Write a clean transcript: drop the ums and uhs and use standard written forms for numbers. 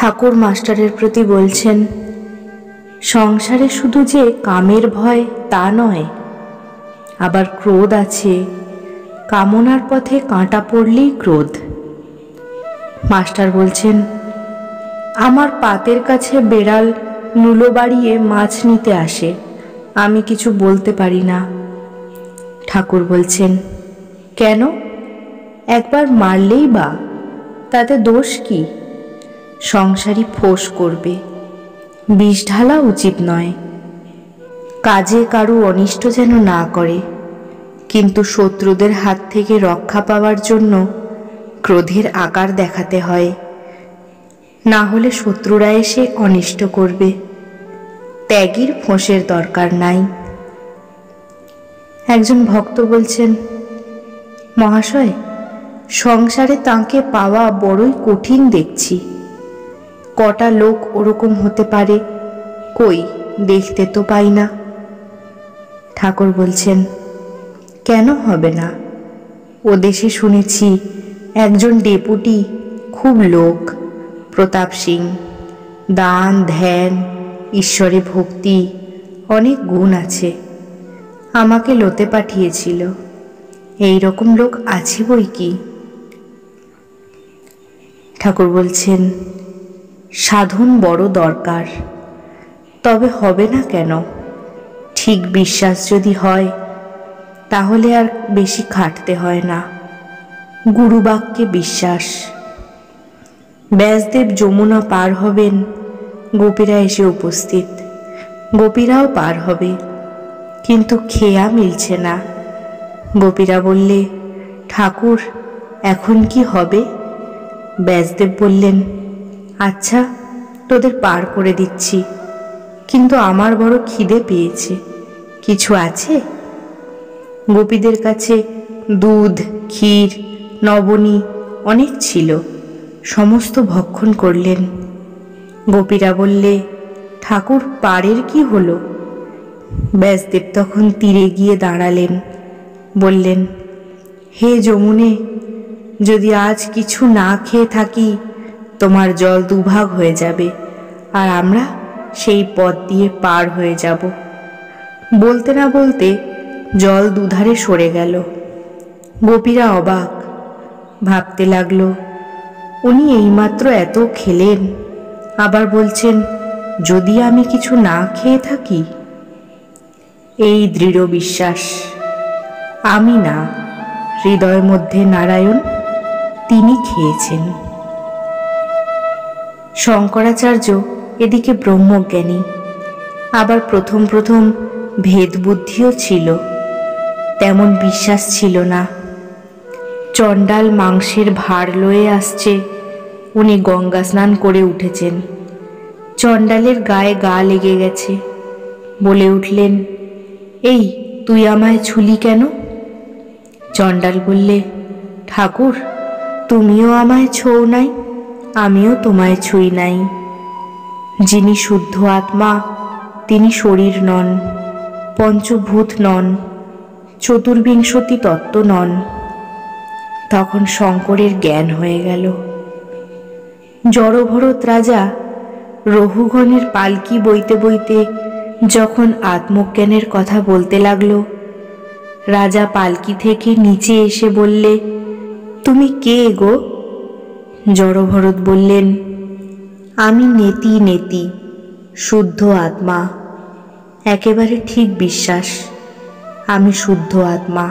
ঠাকুর মাস্টারের প্রতি বলছেন, সংসারে শুধু যে কামের ভয় তা নয়, আবার ক্রোধ আছে। কামনার পথে কাঁটা পড়লেই ক্রোধ। মাস্টার বলছেন, আমার পাতের কাছে বেড়াল নুলো বাড়িয়ে মাছ নিতে আসে, আমি কিছু বলতে পারি না। ঠাকুর বলছেন, কেন? একবার মারলেই বা, তাতে দোষ কি? সংসারী ফোঁস করবে, বিষ ঢালা উচিত নয়। কাজে কারু অনিষ্ট যেন না করে, কিন্তু শত্রুদের হাত থেকে রক্ষা পাওয়ার জন্য ক্রোধের আকার দেখাতে হয়, না হলে শত্রুরা এসে অনিষ্ট করবে। ত্যাগীর ফোঁসের দরকার নাই। একজন ভক্ত বলছেন, মহাশয়, সংসারে তাঁকে পাওয়া বড়ই কঠিন দেখছি। কটা লোক ওরকম হতে পারে, কই দেখতে তো পাই না। ঠাকুর বলছেন, কেন হবে না? ও দেশে শুনেছি একজন ডেপুটি খুব লোক, প্রতাপ সিং, দান ধ্যান ঈশ্বরে ভক্তি অনেক গুণ আছে। আমাকে লোতে পাঠিয়েছিল। এই রকম লোক আছে বই কি। ঠাকুর বলছেন, সাধন বড় দরকার, তবে হবে না কেন? ঠিক বিশ্বাস যদি হয় তাহলে আর বেশি খাটতে হয় না। গুরুবাক্যে বিশ্বাস। ব্যাসদেব যমুনা পার হবেন, গোপীরা এসে উপস্থিত। গোপীরাও পার হবে, কিন্তু খেয়া মিলছে না। গোপীরা বললে, ঠাকুর এখন কি হবে? ব্যাসদেব বললেন, আচ্ছা তোদের পার করে দিচ্ছি, কিন্তু আমার বড় খিদে পেয়েছে, কিছু আছে? গোপীদের কাছে দুধ, ক্ষীর, নবনী অনেক ছিল, সমস্ত ভক্ষণ করলেন। গোপীরা বললে, ঠাকুর পারের কি হলো? ব্যাসদেব তখন তীরে গিয়ে দাঁড়ালেন, বললেন, হে যমুনে, যদি আজ কিছু না খেয়ে থাকি তোমার জল দুভাগ হয়ে যাবে, আর আমরা সেই পথ দিয়ে পার হয়ে যাব। বলতে না বলতে জল দুধারে সরে গেল। গোপীরা অবাক, ভাবতে লাগলো, উনি এইমাত্র এত খেলেন, আবার বলছেন যদি আমি কিছু না খেয়ে থাকি। এই দৃঢ় বিশ্বাস, আমি না, হৃদয়ের মধ্যে নারায়ণ, তিনি খেয়েছেন। শঙ্করাচার্য এদিকে ব্রহ্মজ্ঞানী, আবার প্রথম প্রথম ভেদ বুদ্ধিও ছিল, তেমন বিশ্বাস ছিল না। চণ্ডাল মাংসের ভার লয়ে আসছে, উনি গঙ্গা স্নান করে উঠেছেন। চণ্ডালের গায়ে গা লেগে গেছে, বলে উঠলেন, এই তুই আমায় ছুলি কেন? চণ্ডাল বললে, ঠাকুর তুমিও আমায় ছোঁও নাই, আমিও তোমায় ছুঁই নাই। যিনি শুদ্ধ আত্মা তিনি শরীর নন, পঞ্চভূত নন, চতুর্বিংশতি তত্ত্ব নন। তখন শঙ্করের জ্ঞান হয়ে গেল। জড়ভরত রাজা রঘুগণের পালকি বইতে বইতে যখন আত্মজ্ঞানের কথা বলতে লাগলো, রাজা পালকি থেকে নিচে এসে বললে, তুমি কে গো? জড়ভরত বললেন, আমি নেতি নেতি, শুদ্ধ আত্মা। একেবারে ঠিক বিশ্বাস, আমি শুদ্ধ আত্মা।